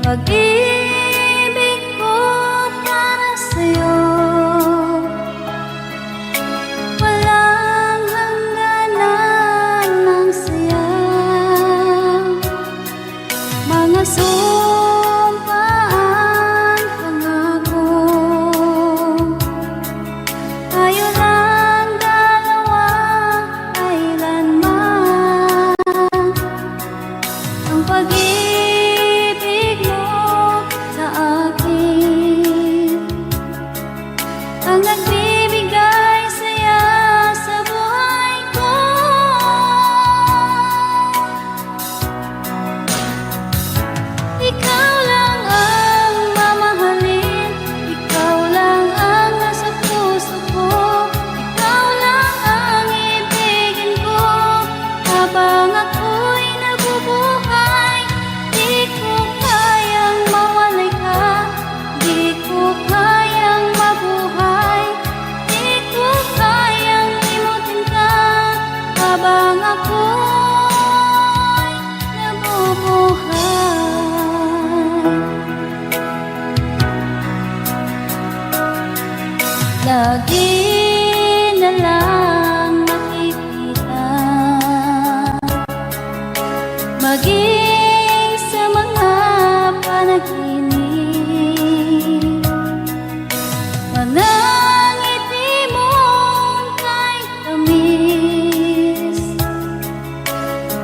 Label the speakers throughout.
Speaker 1: Pag-ibig ko para sa'yo, walang hangganan ng saya. Mga sumpaan, pangako, tayo lang dalawa kailanman. Ang pag-ibig mo sa akin ang nagbibigay saya sa buhay ko. Ikaw lang ang mamahalin, ikaw lang ang nasa puso ko, ikaw lang ang ibigin ko habang ako'y nabubuhay. Di ko kayang mawalay ka, di ko kayang mabuhay, di ko kayang limutin ka habang ako'y nabubuhay. Lagi na lang makikita, maging sa mga panaginip, mga ngiti mong kahit tamis,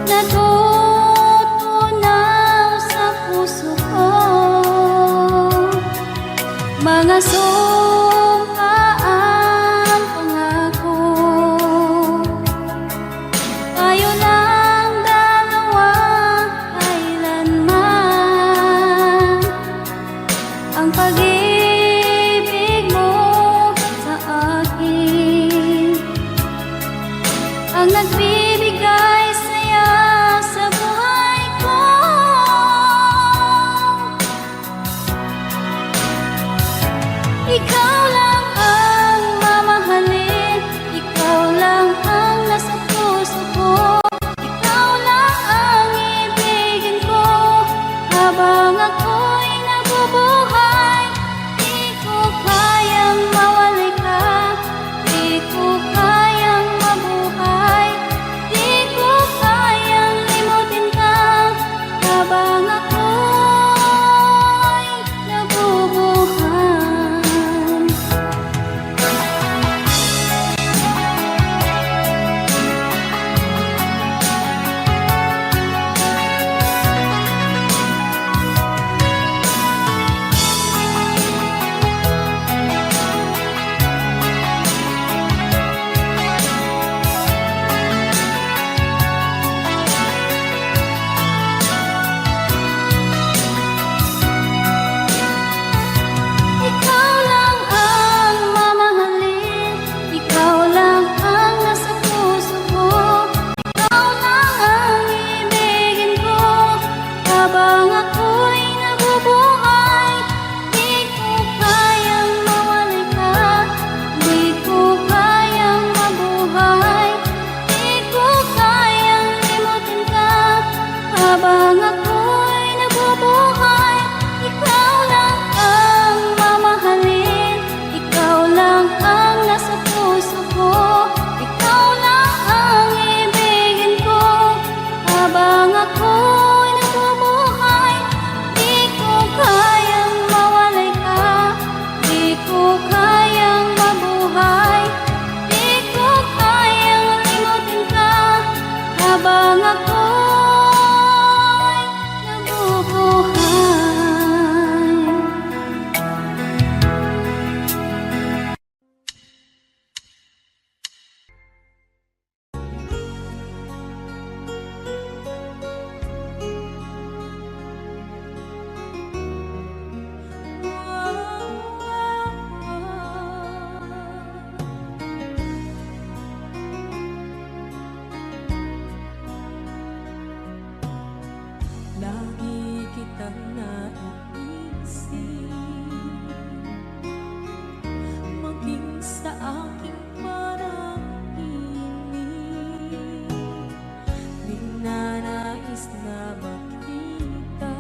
Speaker 1: natutunaw sa puso ko. Mga sumpaan, pangako, tayo lang dalawa kailanman. Ang pag-ibig mo sa akin ang nagbibigay saya sa buhay ko. Ikaw lang ang mamahalin, ikaw lang ang nasa puso ko, ikaw lang ang ibigin ko habang ako'y nabubuhay. Di ko kayang mawalay ka, di ko kayang mabuhay, di ko kayang limutin ka habang ako'y nabubuhay. Ikaw lang ang mamahalin, ikaw lang ang nasa puso ko, ikaw lang ang ibigin ko habang ako'y nabubuhay. Di ko kayang mawalay ka, di ko kayang mabuhay, di ko kayang limutin ka habang ako'y nabubuhay. Ikaw lang ang mamahalin, ikaw lang ang nasa puso ko, ikaw lang ang ibigin ko habang ako'y nabubuhay. Di ko kayang mawalay ka, di ko kayang mabuhay, di ko kayang limutin ka habang ako'y nabubuhay.
Speaker 2: Lagi kitang naiisip, maging sa aking parang inip. Di na nais na makita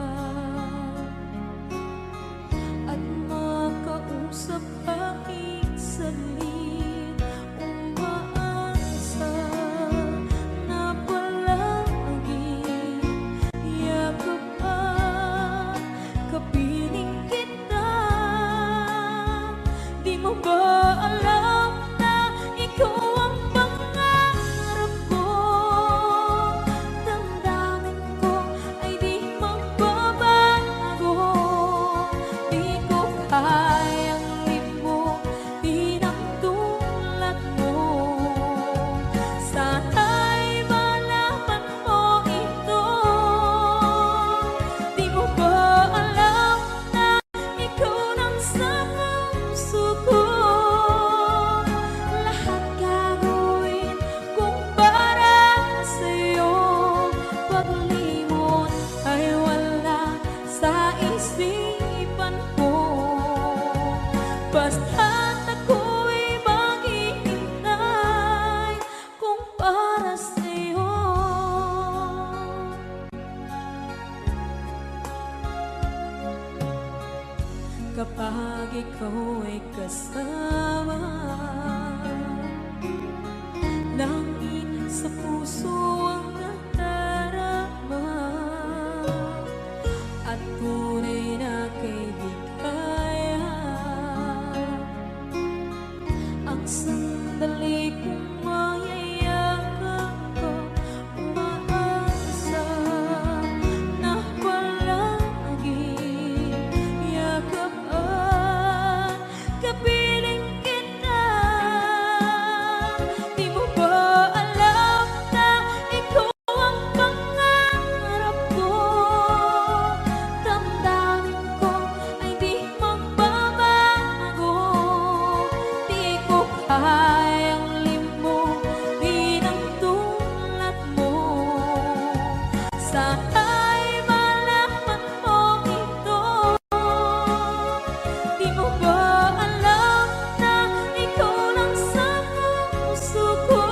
Speaker 2: kapag ikaw ay kasama. Langit sa puso ang nadarama, at tunay na kaibigan. Ang sandali kong mayayakap ko, umaasa na palaging yakap at kapiling kita. Di mo ba alam na ikaw ang pangarap ko? Damdamin ko ay di magbabago. Di ko kayang limutin ang tulad mo. Sana'y malaman mo ito. Di mo ba alam na ikaw lang sa puso ko?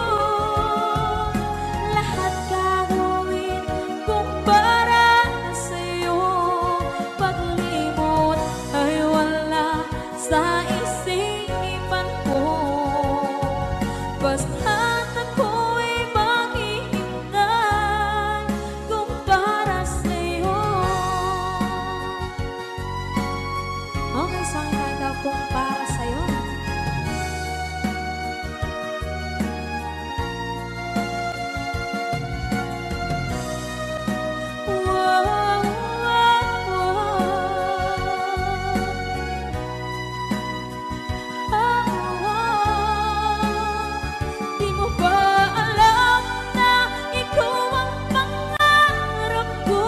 Speaker 2: Lahat gagawin kung para sa'yo. Paglimot ay wala sa isipan ko. Basta't ako'y maghihintay kung para sa'yo. Okay, sa akin kanta kung para sa'yo. Wow, wow, Di mo ba alam na ikaw ang pangarap ko?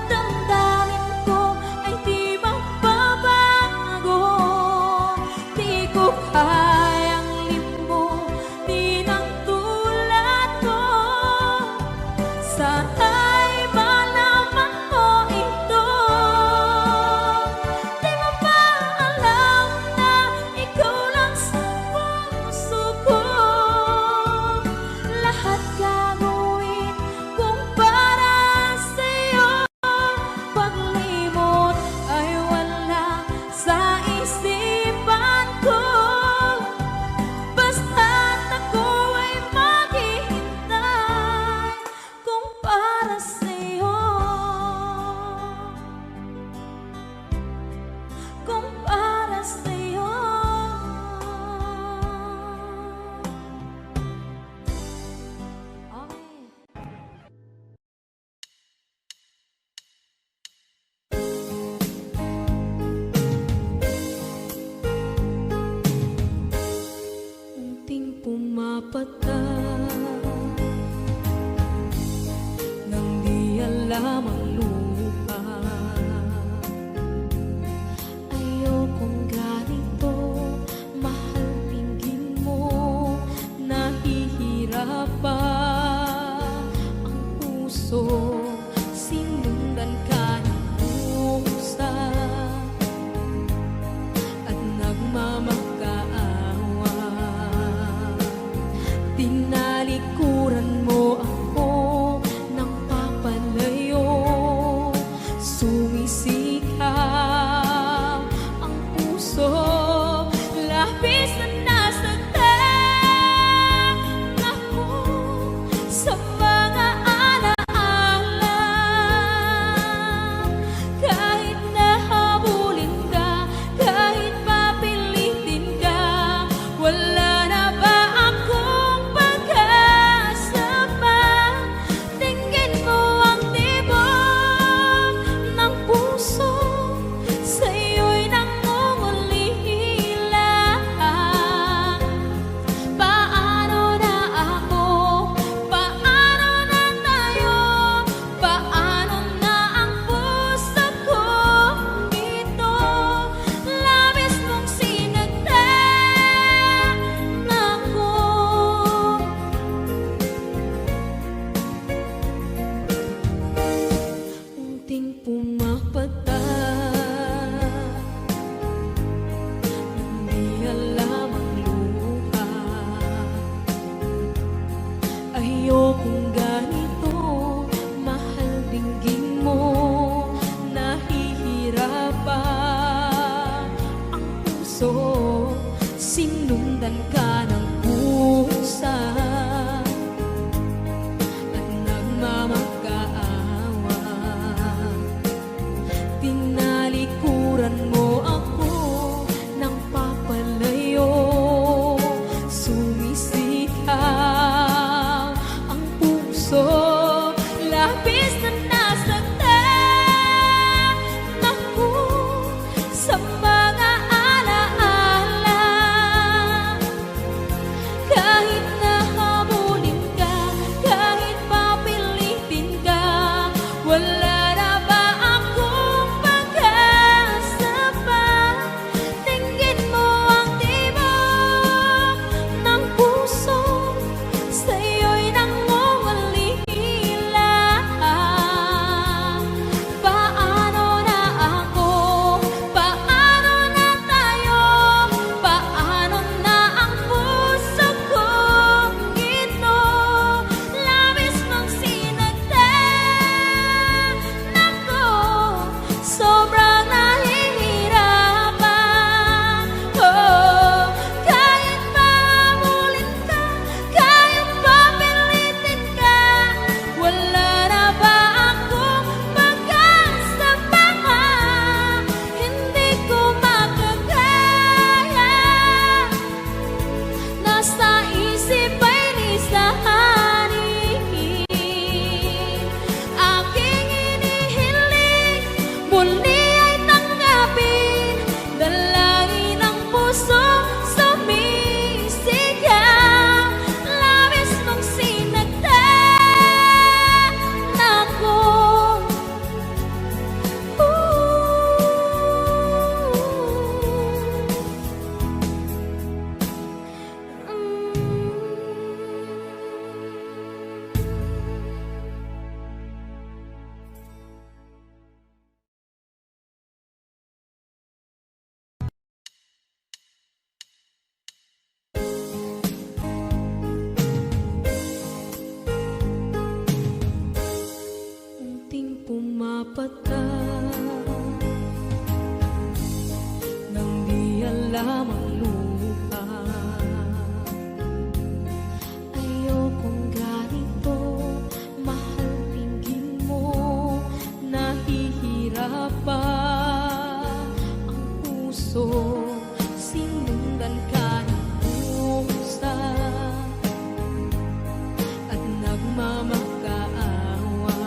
Speaker 2: Damdamin ko ay di magbabago. Di ko kayang limutin ang tulad ko. Sana'y malaman mo ito. Di mo ba alam na ikaw lang sa puso ko? Lahat gagawin kung para sa'yo. Paglimot ay wala sa isipan ko. Basta't ako ay maghihintay kung para sa'yo. Kung para sa'yo. Okay. Unting pumapatak nang di alam ang lupa. Ayokong ganito, mahal, tingin mo nahihirapan ang puso. Sinundan ka ng pusa at nagmamakaawa. Tinalikuran mo ako ng papalayo. Sumisikap ang puso, labis na nasaktan ako sa mga alaala. labis na nasaktan ako sa mga alaala. Kahit nahabulin ka, kahit papilitin ka, wala na ba akong pag-asa pa? Tingin mo ang tibok ng puso, sa'yo'y nangungulila. Paano na ako? Paano na tayo? Paano na ang puso kong ito? Labis mong sinagdan ako, sobrang nahihirapan. Oh, kahit mahabulin ka, kahit papilitin ka, wala na ba akong pag-asa pa? Hindi ko makakaya, nasa isip ay lisanin. Aking inihiling, muli ay tanggapin, dalangin ang puso sumisigaw. Labis mong sinagdan ako. Unting pumapata nang di alam ang lupa. Ayokong ganito, mahal, tingin mo, nahihirapan ang puso. Sinundan ka ng pusa at nagmamakaawa.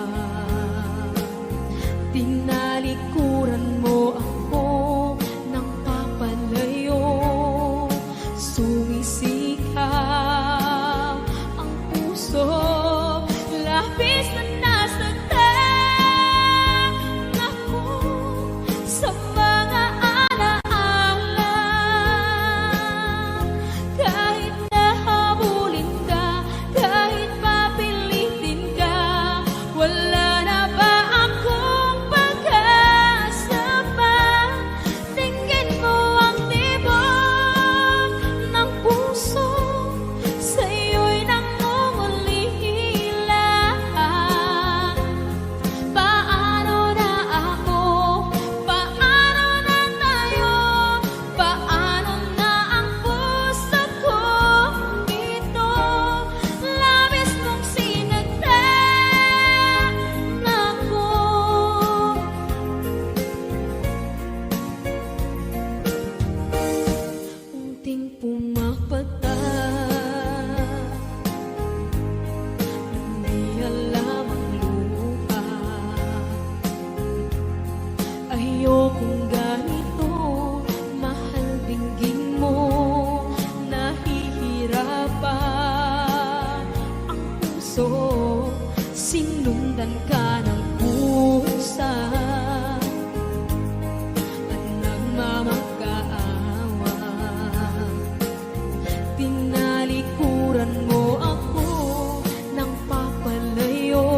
Speaker 2: Tinalikuran mo ako ng papalayo, sumisigaw ang puso. Labis na nasaktan ako sa mga alaala. Kahit nahabulin ka, kahit papilitin ka, wala na ba akong pag-asa pa? Tingin mo ang tibok ng puso, sa'yo'y nangungulila. Paano na ako? Paano na tayo? Paano na ang puso kong ito? Labis mong sinagdan ako. Unting pumapata nang di alam ang lupa. Ayokong ganito, mahal, dinggin mo, nahihirapan ang puso. Sinundan ka ng pusa at nagmamakaawa. Tinalikuran mo ako ng papalayo,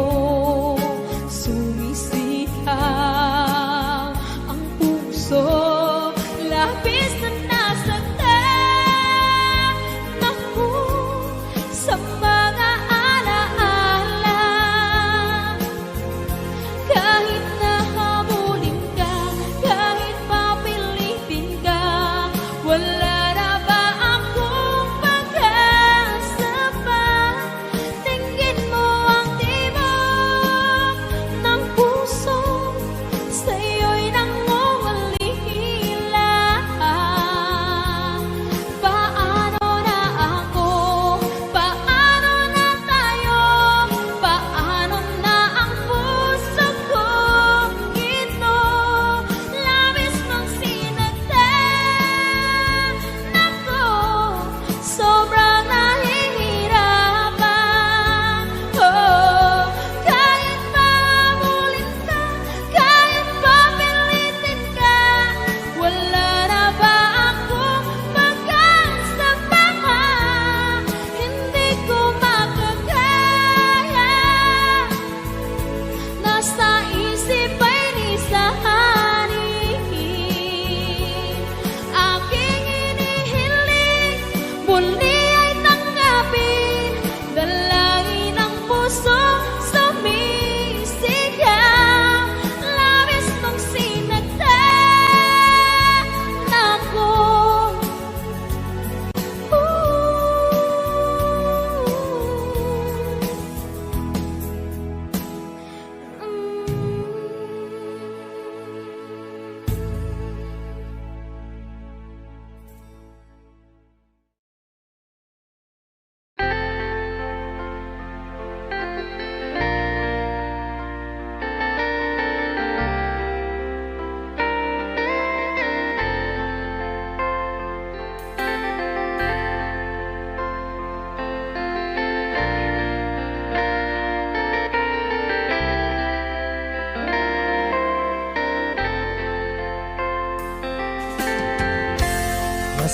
Speaker 2: sumisigaw ang puso. Labis na nasaktan ako sa mga alaala. Kahit nahabulin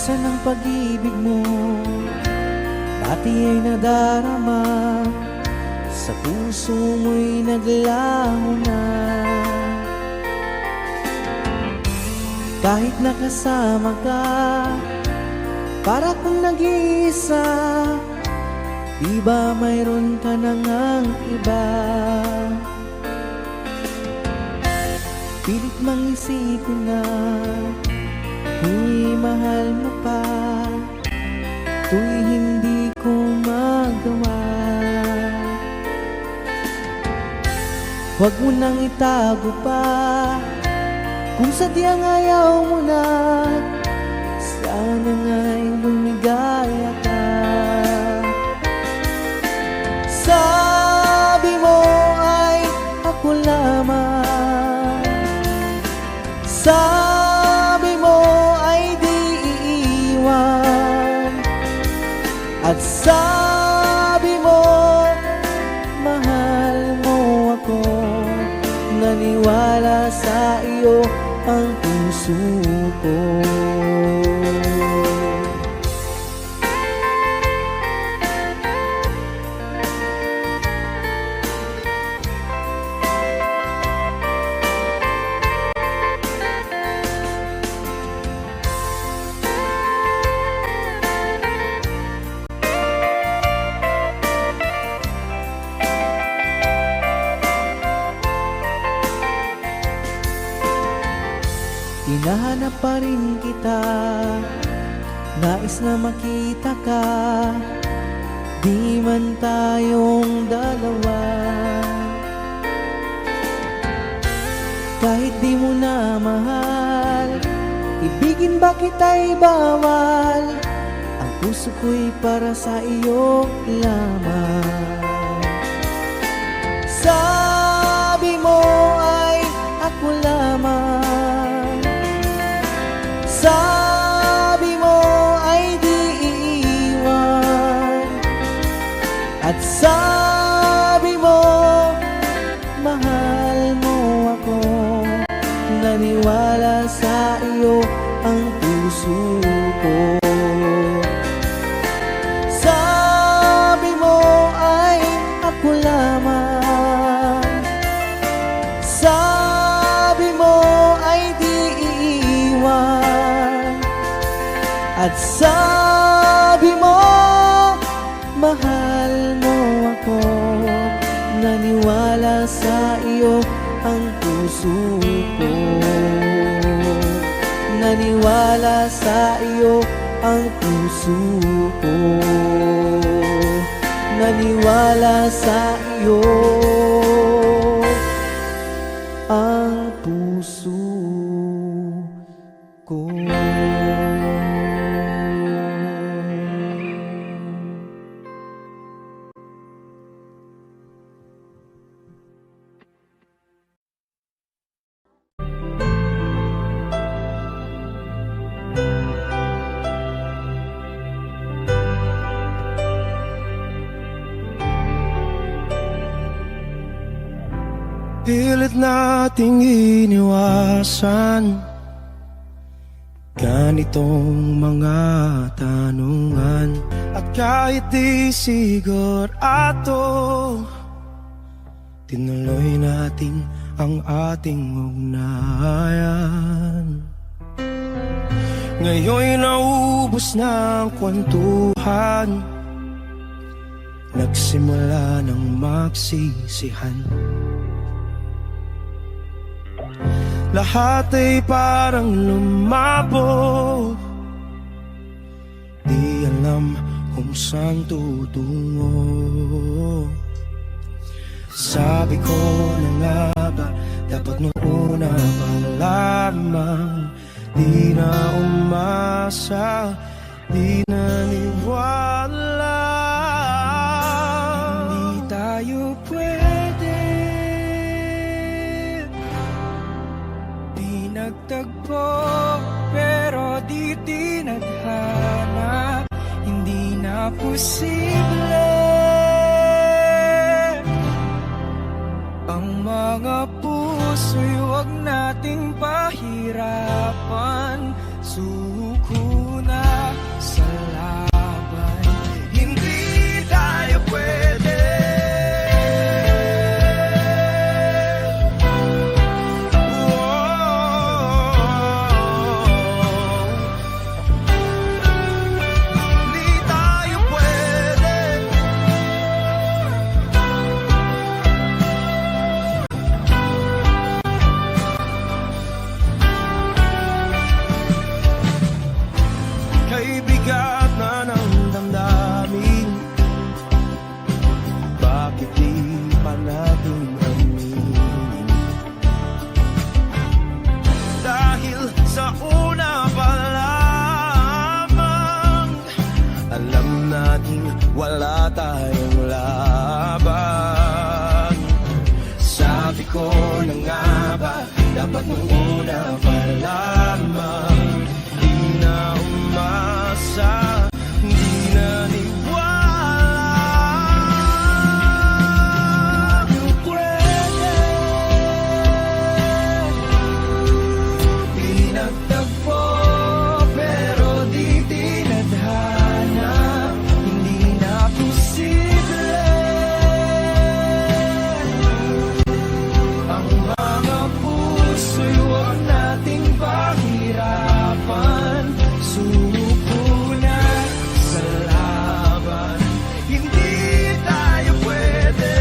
Speaker 3: Isa ng pag-ibig mo, dati ay nadarama, sa puso mo'y naglaho na. Kahit nakasama ka, para kung nag-iisa, di ba mayroon ka na ngang iba? Pilit mang isipin na kung mahal mo pa, to'y hindi ko magawa. Huwag mo nang itago pa, kung sadyang ayaw mo na, sana nga'y lumigaya ka. Sabi mo ay ako lamang, sabi mo ay di iiwan, at sabi mo mahal mo ako. Naniwala sa iyo ang puso ko. Hinahanap pa rin kita, nais na makita ka, di man tayong dalawa. Kahit di mo na mahal, ibigin ba kita'y bawal, ang puso ko'y para sa iyo lamang. Sabi mo ay ako lamang, sabi mo ay di iiwan, at sabi mo mahal mo ako. Naniwala sa iyo ang puso ko. Sabi mo ay ako lamang, sabi mo ay di iiwan, at sabi mo mahal mo ako. Naniwala sa iyo ang puso ko. Naniwala sa iyo ang puso ko. Naniwala sa iyo ang puso ko.
Speaker 4: Pilit nating iniwasan ganitong mga tanungan, at kahit di sigurado, tinuloy natin ang ating ugnayan. Ngayon'y naubos na ang kwentuhan, nagsimula ng magsisihan. Lahat ay parang lumabo, di alam kung saan tutungo. Sabi ko na nga ba, dapat nung una pa lamang, di na umasa, di naniwala. Hindi tayo pwede, di nagtagpo, pero di tinadhana. Hindi na posible ang mga puso'y huwag nating pahirapan. suko na sa laban. Hindi tayo pwede. Hindi tayo pwede. Kay bigat na ng damdamin, bakit di pa natin aminin? Dahil sa una pa lamang, alam natin wala tayong laban. Sabi ko na nga ba, dapat nung una pa lamang, di na umasa, di naniwala. Yung pwede, pinagtagpo, pero di tinadhana. Hindi na posible ang mga puso'y huwag nating pahirapan. Suko na sa laban. Hindi tayo pwede.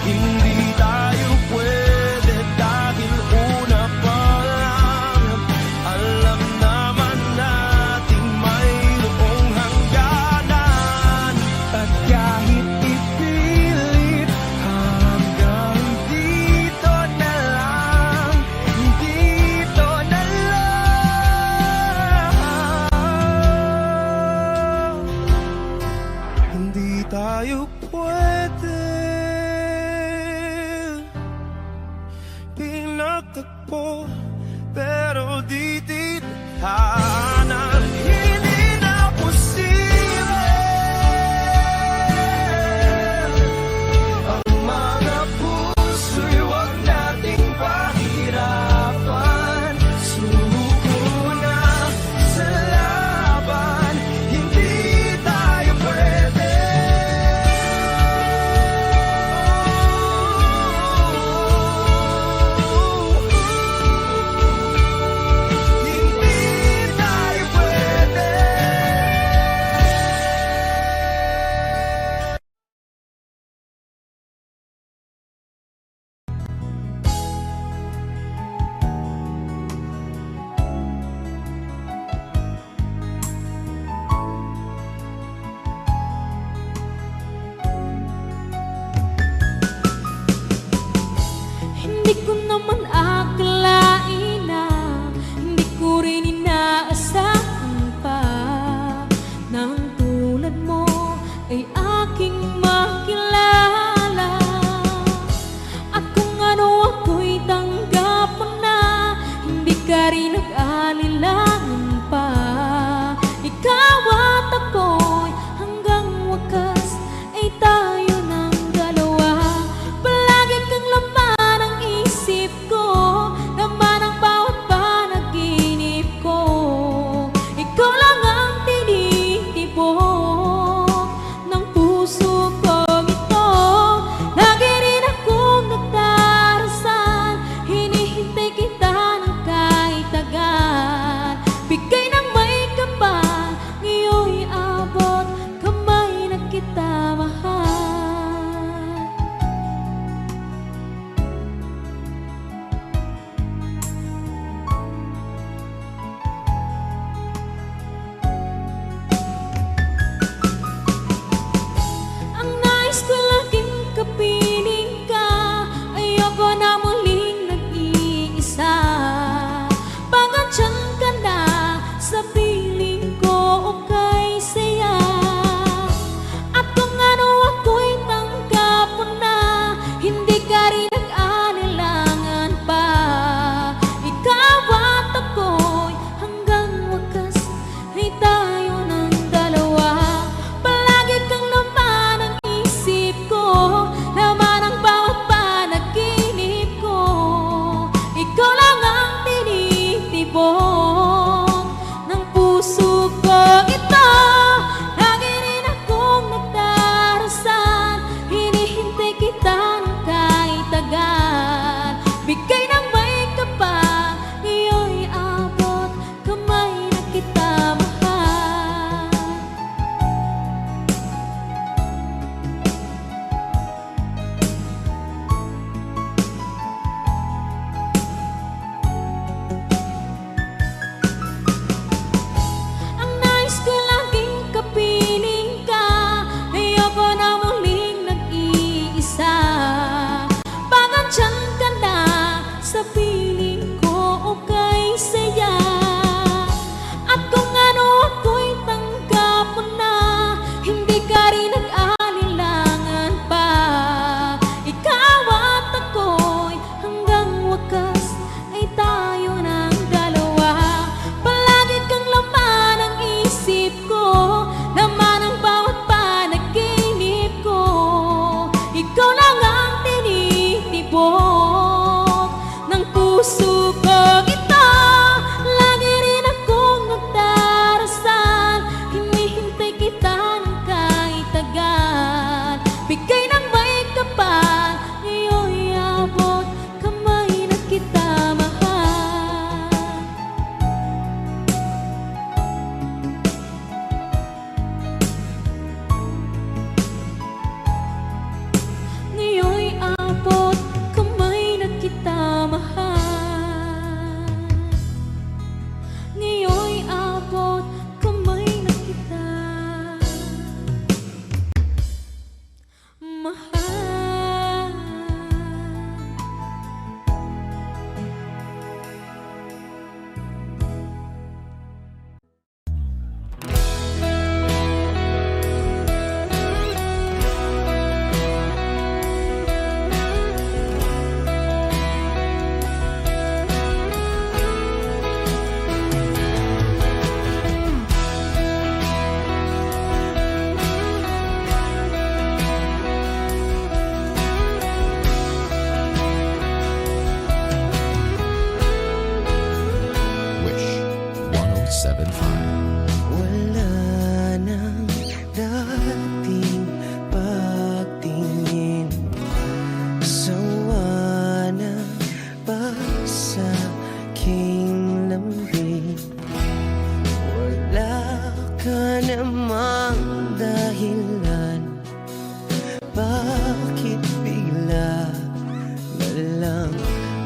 Speaker 4: Hindi tayo pwede dahil una pa lang, alam naman natin mayroong hangganan. At kahit ipilit, hanggang dito na lang, dito na lang. Hindi tayo pwede. Pinagtagpo, pero di tinadhana. Hindi na posible ang mga puso'y huwag nating pahirapan. Suko na sa laban. Hindi tayo pwede. Hindi tayo pwede.
Speaker 2: Hindi ko naman akalain na hindi ko rin inaasahan pa na ang tulad mo ay aking makilala. At kung ano ako'y tanggap mo na, hindi ka rin nag-alilangan pa. Ikaw at ako'y hanggang wakas ay tayo ng dalawa. Palagi kang laman ang isip
Speaker 3: sawa na ba sa aking lambing? Wala ka namang dahilan, bakit bigla na lang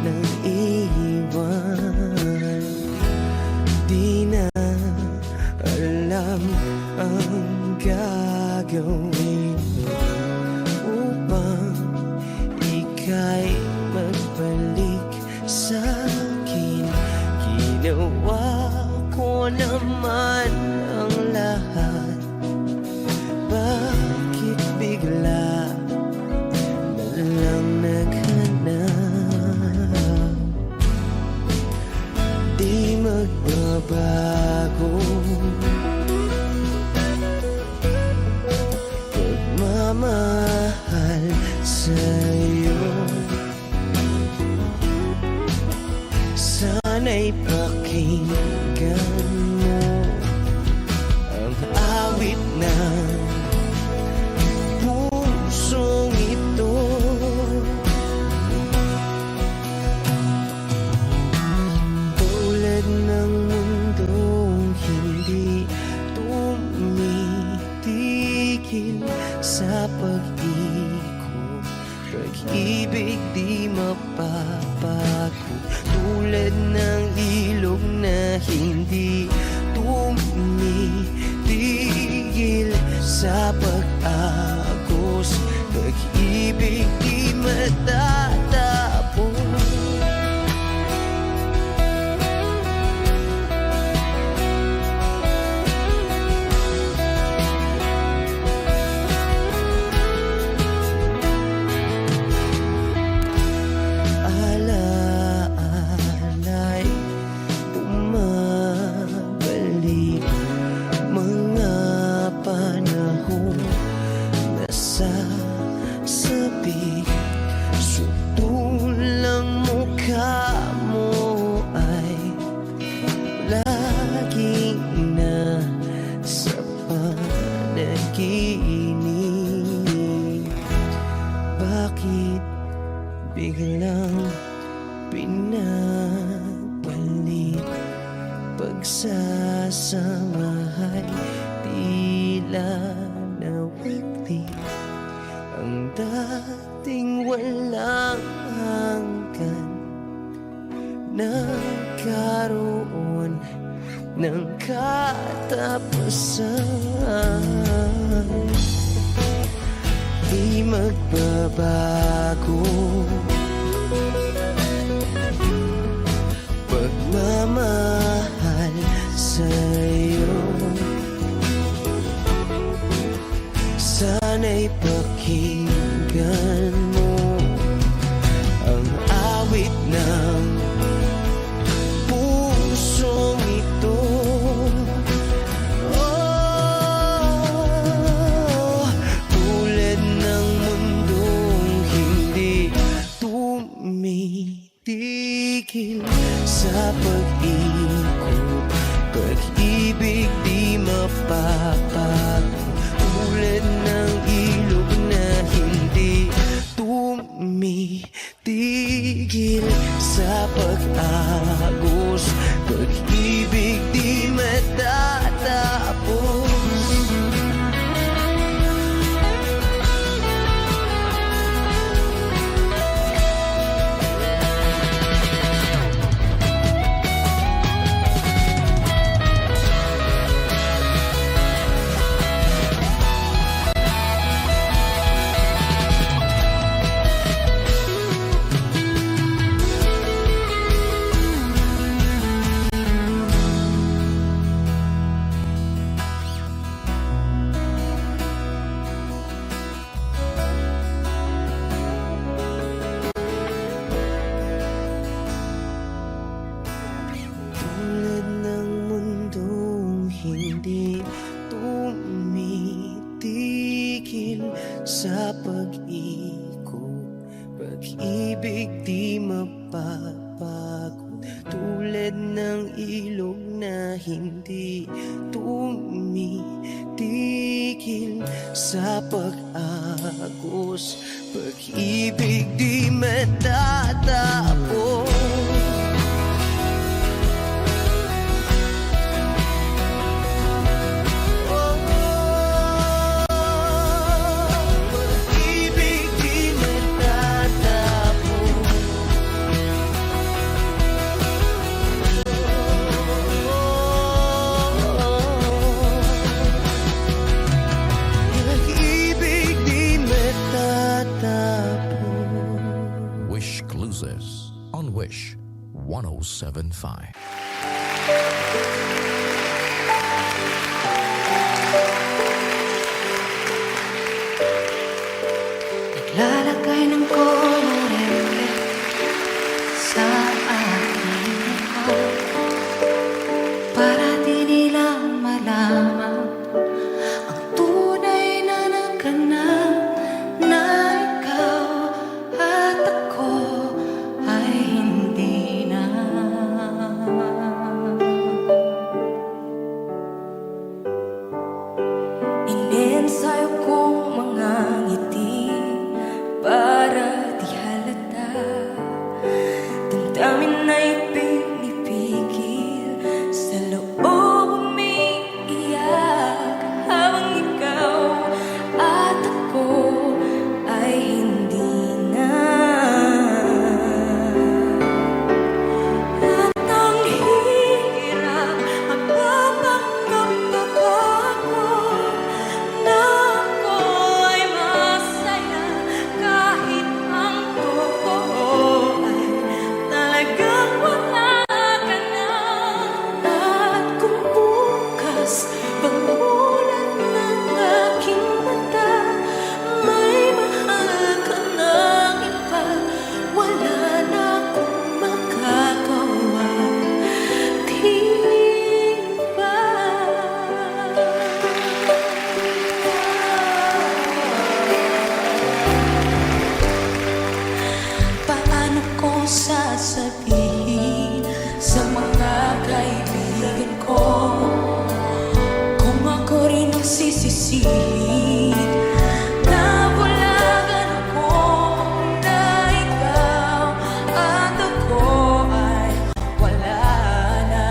Speaker 3: nang iwan? Di na alam ang gagawin upang ika'y magbalik sa'kin. Ginawa ko naman ang lahat, bakit bigla na lang naghanap? Di magbabago pagmamahal sa'yo. Sana'y pakinggan mo ang awit ng pusong ito. Tulad ng mundong hindi tumitigil sa pag-ikot, pag-ibig di mapapagod. Tulad ng ilog na hindi tumitigil sa pag-agos, pag-ibig di matatapos. Alaala'y bumabalik, mga panahon na sasabi. Sutulang mukha mo ay laging nasa panaginip. Bakit biglang pinabalik? Pagsasamahay tila nawagli, ang dating walang hanggan nagkaroon ng katapusan. Di magbabago pagmamahal sa'yo. Sana'y pakinggan mo ang awit ng pusong ito. Oh, tulad ng mundong hindi tumitigil sa pag-ikot, pag-ibig di mapapagod. Tulad ng ilog na hindi tumitigil sa pag-agos, pag-ibig di matatapos. Tulad ng mundong hindi tumitigil sa pag-ikot, pag-ibig di mapapagod. Tulad ng ilog na hindi tumitigil sa pag-agos, pag-ibig di
Speaker 5: Luzes on Wish 107.5.
Speaker 1: Naglalagay ng kolorete sa aking mukha para di nila malaman ang tunay na naganap, na ikaw at ako ay hindi na. Inensayo kong mga ngiti para di halata, damdamin ay pinipigil, sa loob umiiyak, habang ikaw at ako ay hindi na. At ang hirap magpapanggap pa ako na ako ay masaya, kahit ang totoo ay talagang wala ka na. At kung bukas pagmulan ng aking mata, may mahal ka ng iba, wala na akong magagawa, di ba? Paano ko sasabihin sa mga kaibigan ko kung ako rin ang sisisihin? Nabulagan ako na ikaw at ako ay wala na.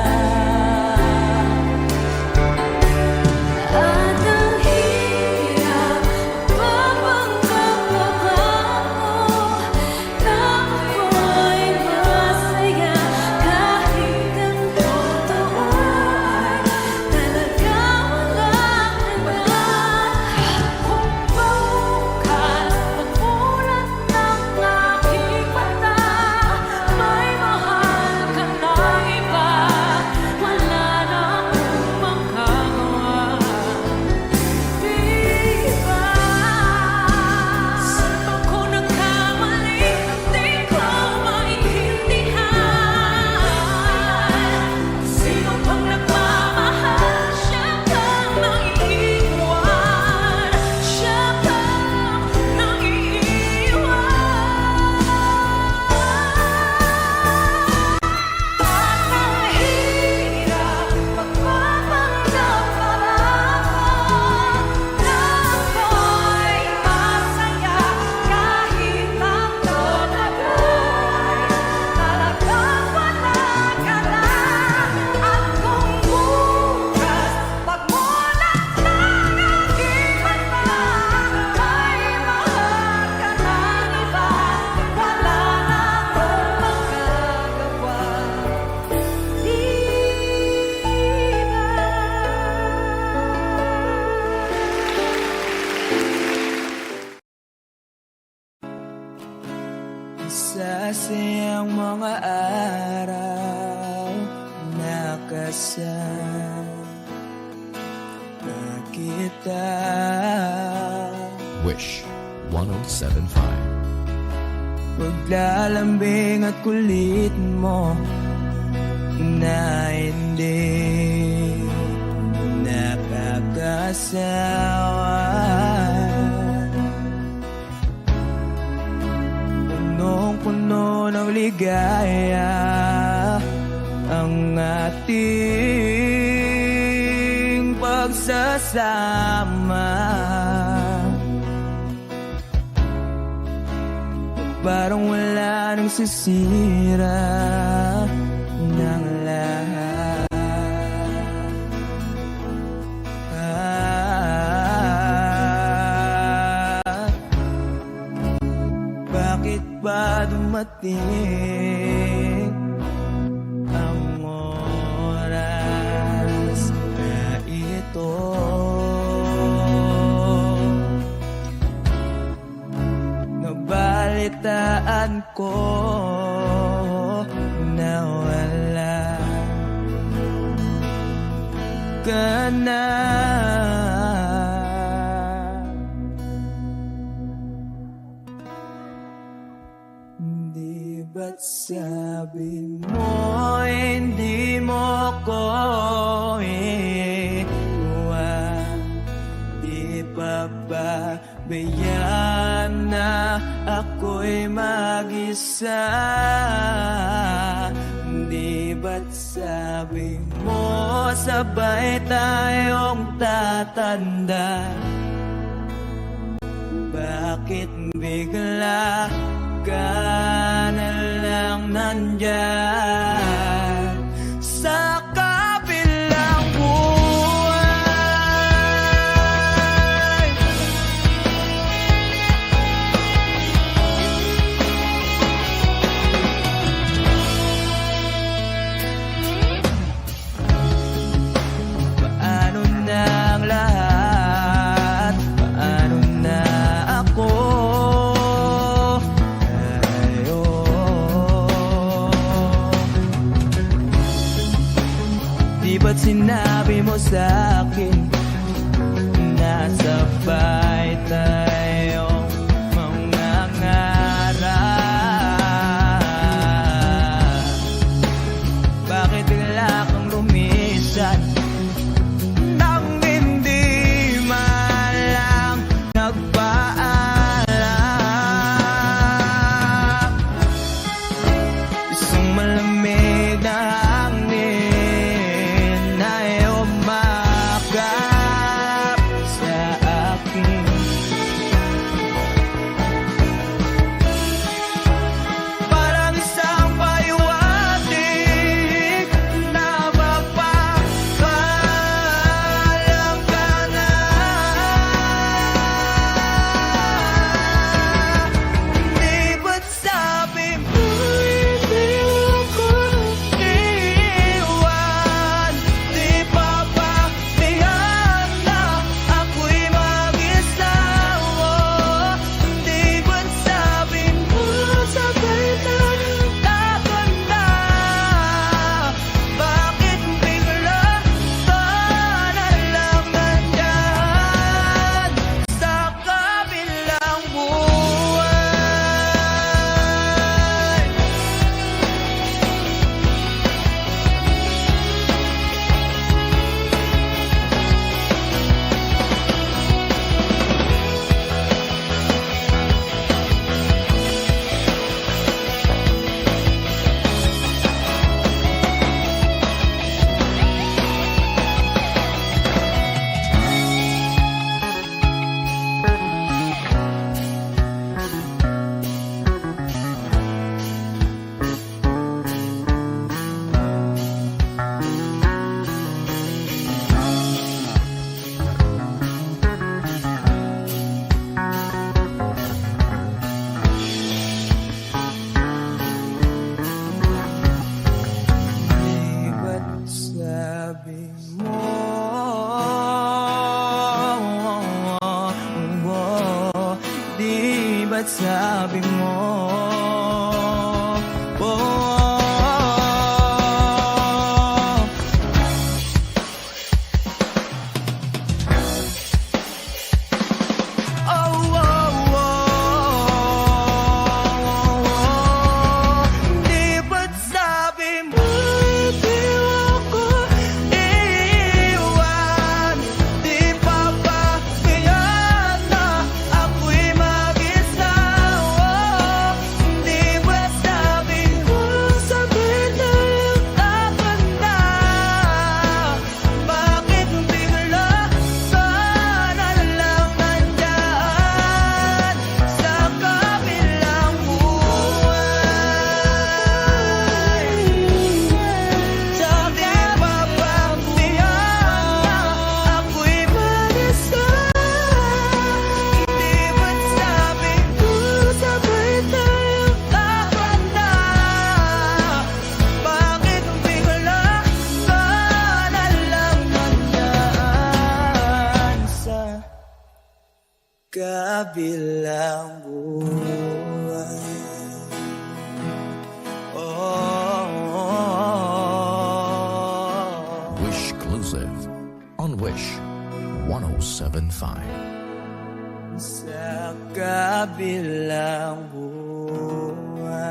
Speaker 1: At ang hirap mapanggap ako na ako ay masaya, kahit ang totoo ay talagang wala ka na. Kung bukas pagmulan ng aking mata, may mahal ka ng iba, wala na akong magagawa, di ba? Saan ba ko nagkamali? Di ko maintindihan. Sino bang nagmamahal? Siya bang nangiiwan? Siya bang nangiiwan? At ang hirap magpapanggap pa ako na ako'y masaya, kahit ang totoo ay talagang wala ka na. At kung bukas pagmulan ng aking mata, may mahal ka ng iba, wala na akong magagawa, di
Speaker 3: Sa siyang mga araw nakasama kita.
Speaker 5: Wish 107.5.
Speaker 3: Paglalambing at kulit mo na hindi nakakasawa. Punong-puno ng ligaya ang ating pagsasama. Parang wala nang sisira ng lahat. Bakit ba dumating ang oras na ito? Nabalik
Speaker 4: kabataan ko nawala ka na. Di ba't sabi mo hindi mo ko iwan? Di pa ba bayaan na ako'y mag-isa? Di ba't sabi mo sabay tayong tatanda? Bakit bigla ka na lang nandyan sa kabilang buhay? Paano na ang lahat? Paano na ako? Di ba't sinabi mo sa'kin na sabay tayong mangangarap? Bakit bigla kang lumisan nang hindi man lang nagpaalam? Isang malamig na hangin ay umakap sa akin.
Speaker 5: 1075.
Speaker 4: Sa kabilang buwan.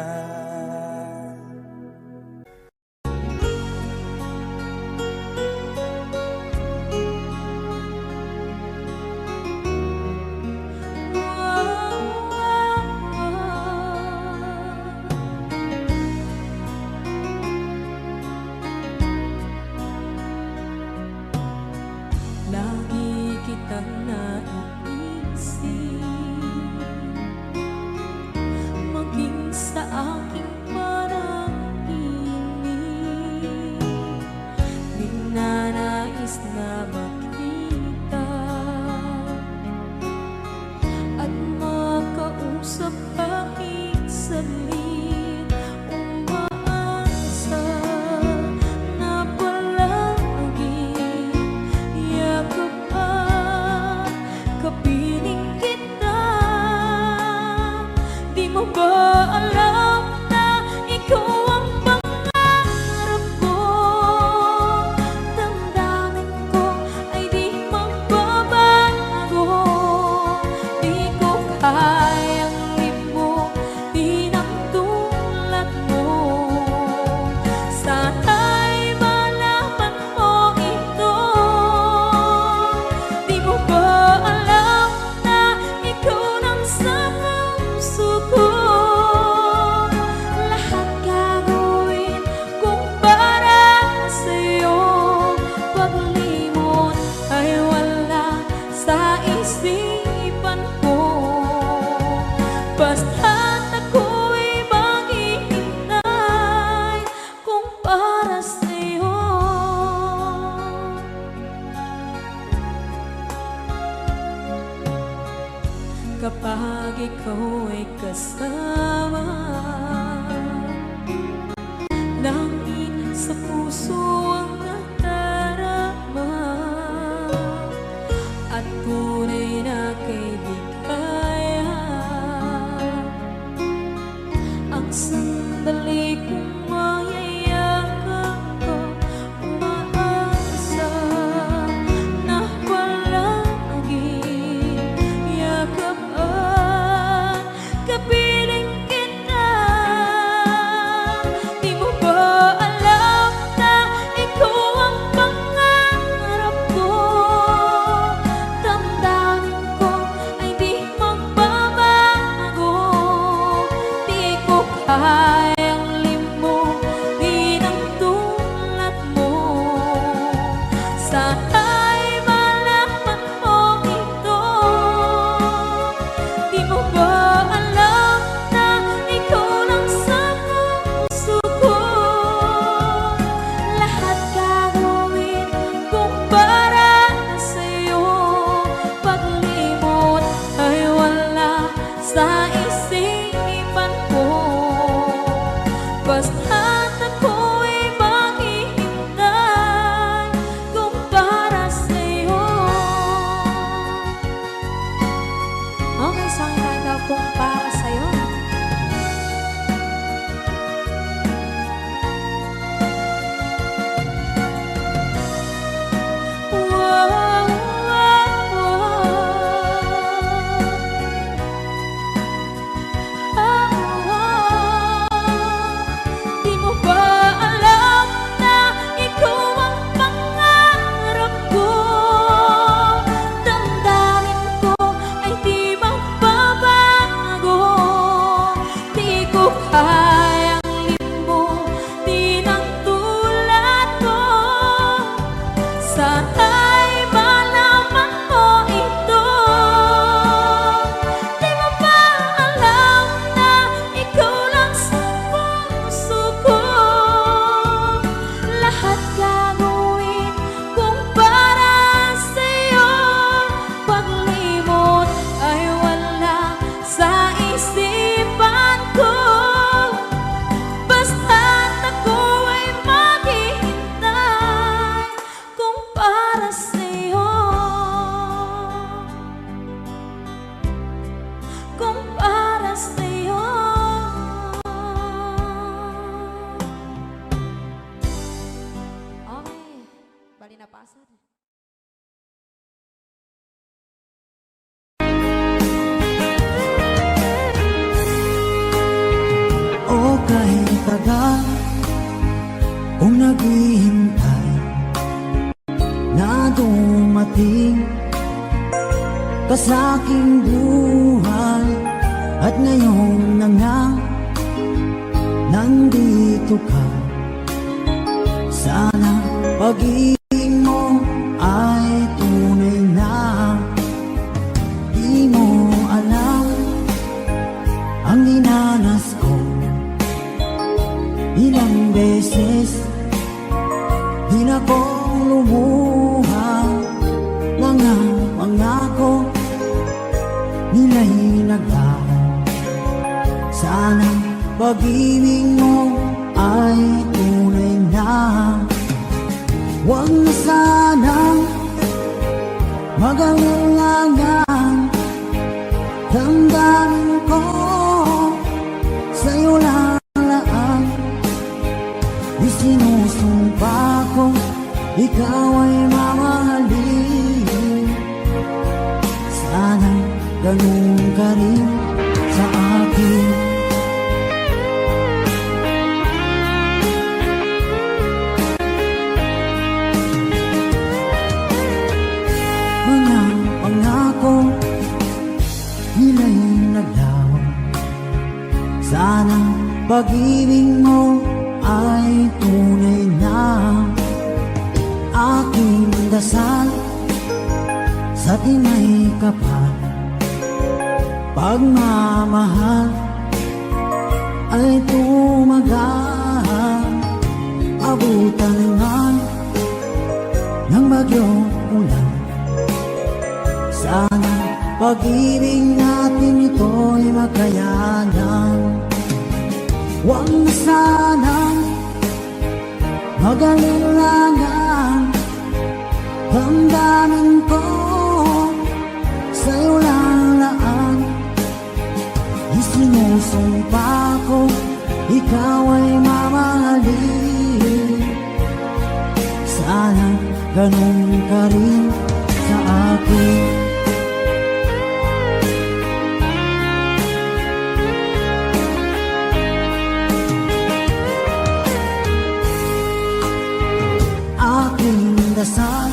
Speaker 2: Lagi kitang naiisip, maging sa aking panaginip. Ninanais na makita at makausap kahit saglit. Umaasa na palagi yakap at kapiling kita. Di mo ba alam na ikaw ang pangarap ko? Damdamin ko ay di magbabago. Di ko kayang limutin ang tulad mo. Sana'y malaman mo ito. Di mo ba alam na ikaw nang sa puso ko? Lahat gagawin kung para sa'yo. Paglimot ay wala sa isipan ko. Basta't ako'y maghihintay kung para sa'yo. Kapag ikaw ay kasama, langit sa puso ang nadarama, at tunay na kaibigan. Ang sandali kong mayayakap ko, umaasa na palagi yakap at kapiling kita. Di mo ba alam na ikaw ang pangarap ko? Damdamin ko ay di magbabago. Di ko kayang limutin ang tulad mo. Sana'y malaman mo ito. Di mo ba alam na ikaw lang sa puso ko? Lahat gagawin kung para sa'yo. Paglimot ay wala sa isipan ko. Basta't ako'y maghihintay kung para sa'yo. Okay, saan ka kung para sa'yo? Di mo ba alam na ikaw ang pangarap ko? Damdamin ko ay di magbabago. Di ko kayang limutin ang tulad mo. Sana'y malaman mo ito. Di mo ba alam na ikaw lang sa puso ko? Lahat gagawin kung para sa'yo. Paglimot ay wala sa isipan ko.
Speaker 3: kahit tagal kung naghihintay na dumating ka sa aking buhay. At ngayon na nga nandito ka, sana pag-ibig mo ay tunay na. Di mo alam ang dinanas ko, ilang beses di na kong lumuha. Mga pangako nila'y naglaho, sana pag-ibig mo ay tunay na. Huwag na sanang mag-alangan, damdamin ko sa'yo lalaan. Isinusumpa ko ikaw ay mamahalin, sana ganun ka rin sa akin. Mga pangako nila'y naglaho, sana pag-ibig mo ay tunay na. Aking dasal sa tinay kapal, pagmamahal ay tumagal. Abutan man ng bagyong ulan, sana pag-ibig natin ito'y makayanan. Huwag na sanang mag-alilangan, damdamin ko sa'yo lalaan. Isinusumpa ko ikaw ay mamahalin, sana ganun ka rin sa akin. Aking dasal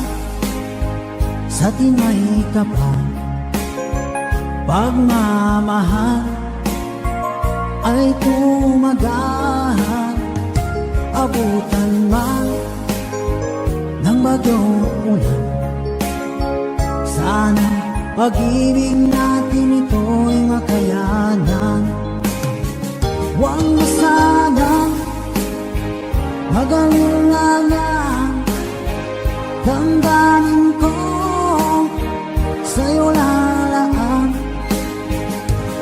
Speaker 3: sa tinay kapal, pagmamahal ay tumagal. Abutan man ng bagyong ulan, sana pag-ibig natin ito'y makayanan. Huwag na sanang mag-alilangan, damdamin ko sa'yo lalaan.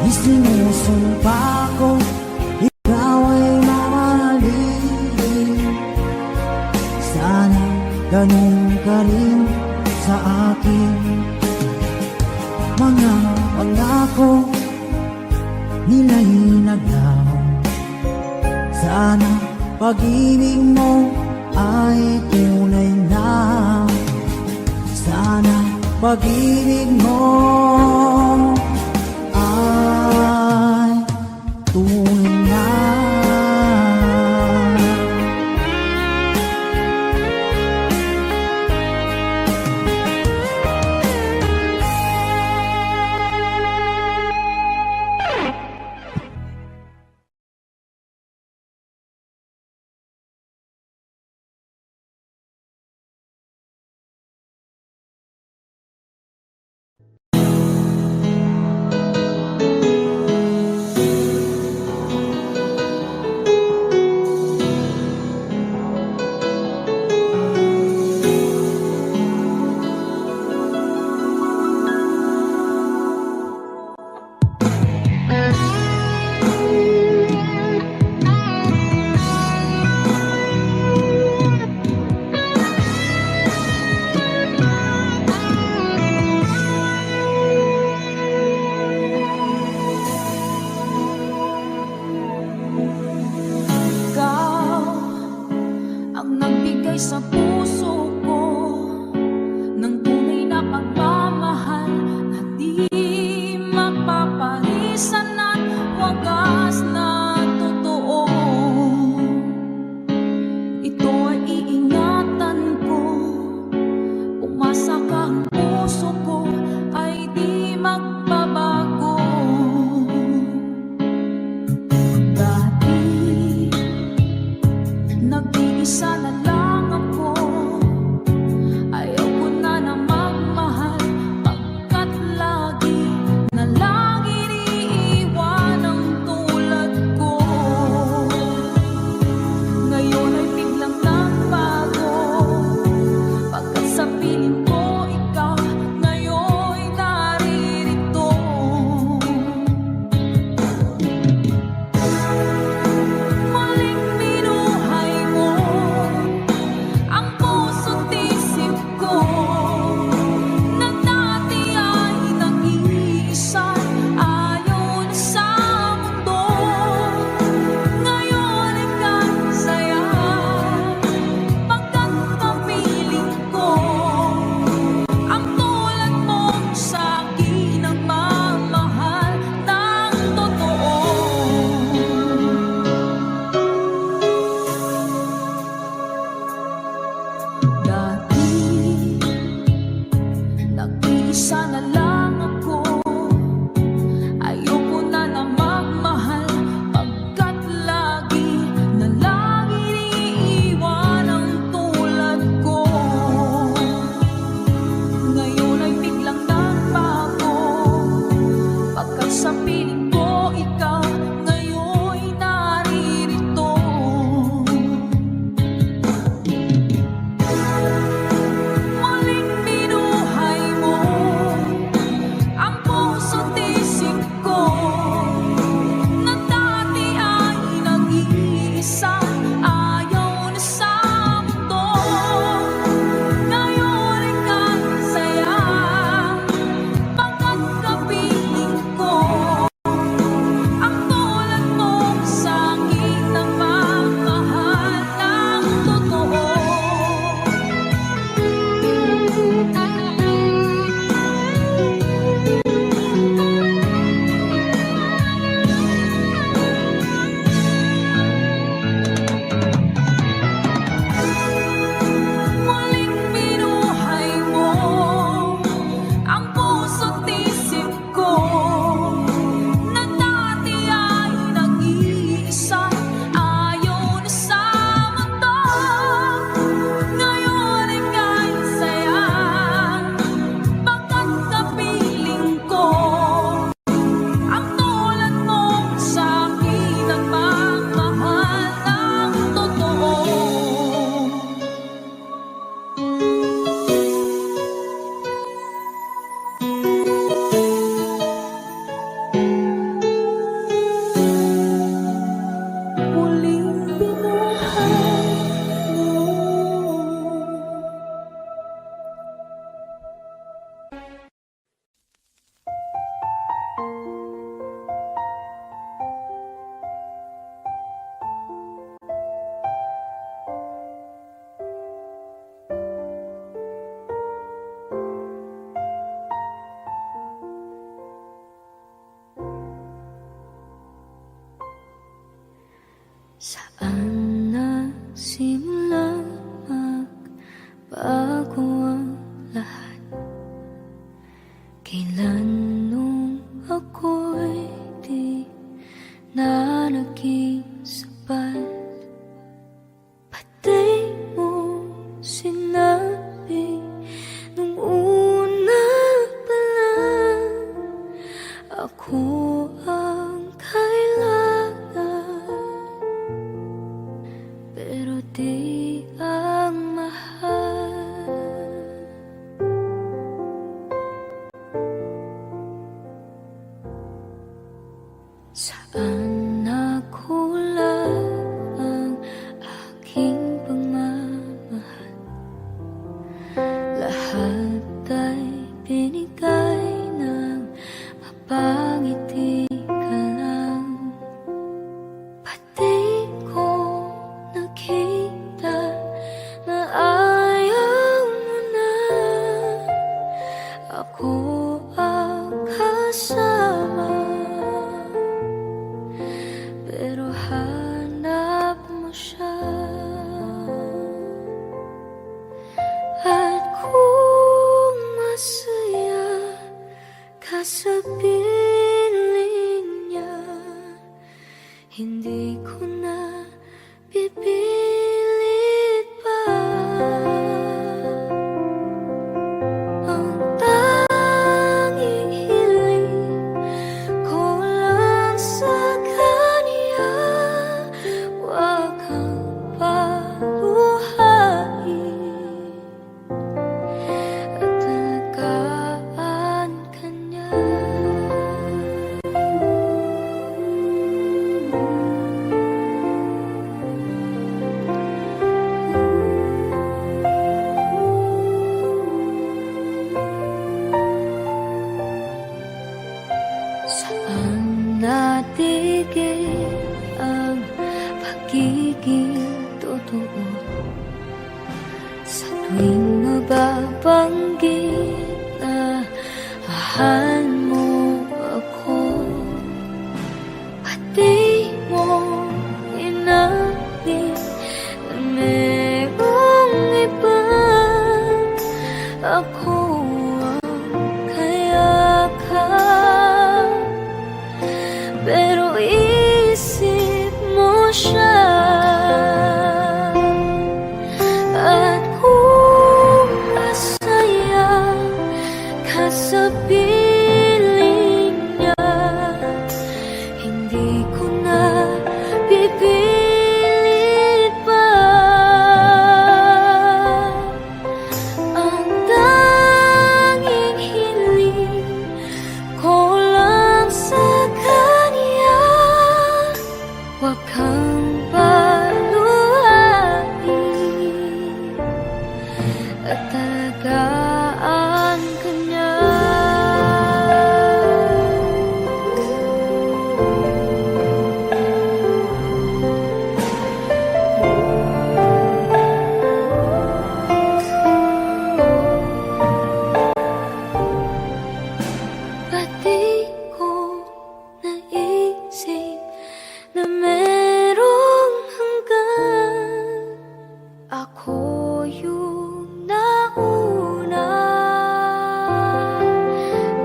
Speaker 3: Isinusumpa ko ikaw ay mamahalin, sana ganun ka rin sa akin. Mga pangako nila'y naglaho, sana pag-ibig mo ay tunay na. Sana pag-ibig mo ay tunay na.
Speaker 2: Saan nagsimula magbago ang lahat? Kailan nung ako'y di na naging sapat? Pati mo sinabi nung una pa lang ako ang kailangan, pero di ang mahal. Saan nakulang ang aking pagmamahal? Lahat ay binigay ng mapangiti ka lang. Pati ko nakita na ayaw mo na ako ang kasama, pero hanap mo siya. At kung masaya ka sa piling niya, hindi ko na pipilit pa. Ang tanging hiling ko lang sa kanya, huwag kang paluhain at alagaan ka niya. Saan natigil ang pagiging totoo? Sa tuwing mababanggit na mahal mo ako, pati mo inamin na merong iba. Ako ang kayakap, pero isip mo siya. At kung masaya ka sa piling niya, hindi ko na pipilit pa. Ang tanging hiling ko lang sa kanya, huwag kang paluhain at alagaan ka niya. Pati ko naisip na merong hanggan, ako yung nauna,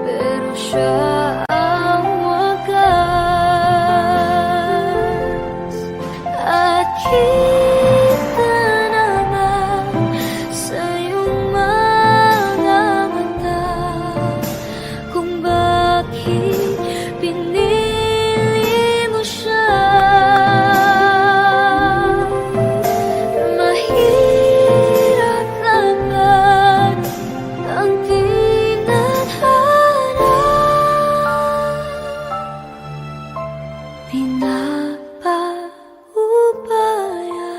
Speaker 2: pero siya ang wagas. At kita naman sa iyong mga mata kung bakit pinili mo siya. Mahirap laban ang tinadhana, pinapaubaya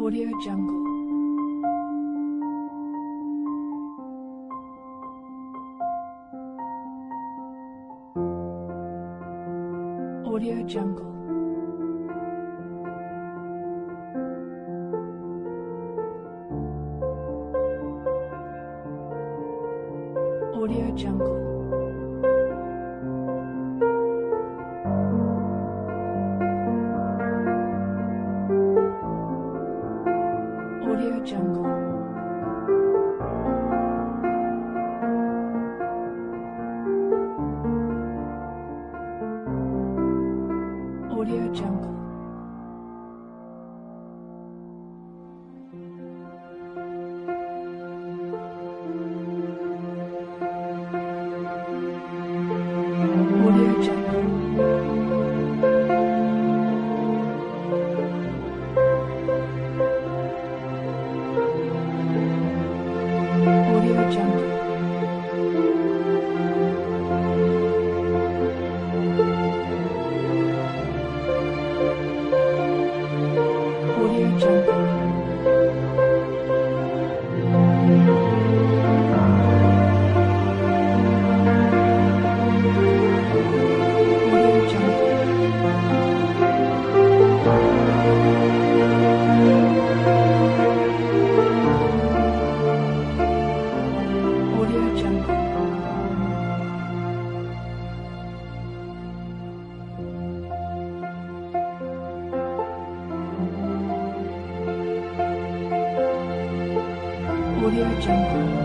Speaker 2: Audio Jungle. Audio Jungle. Audio Jungle. Audio Jungle. Audio Jungle. Audio Jungle. Audio Jungle. Audio Jungle. Audio Jungle. Audio Jungle. Audio Jungle.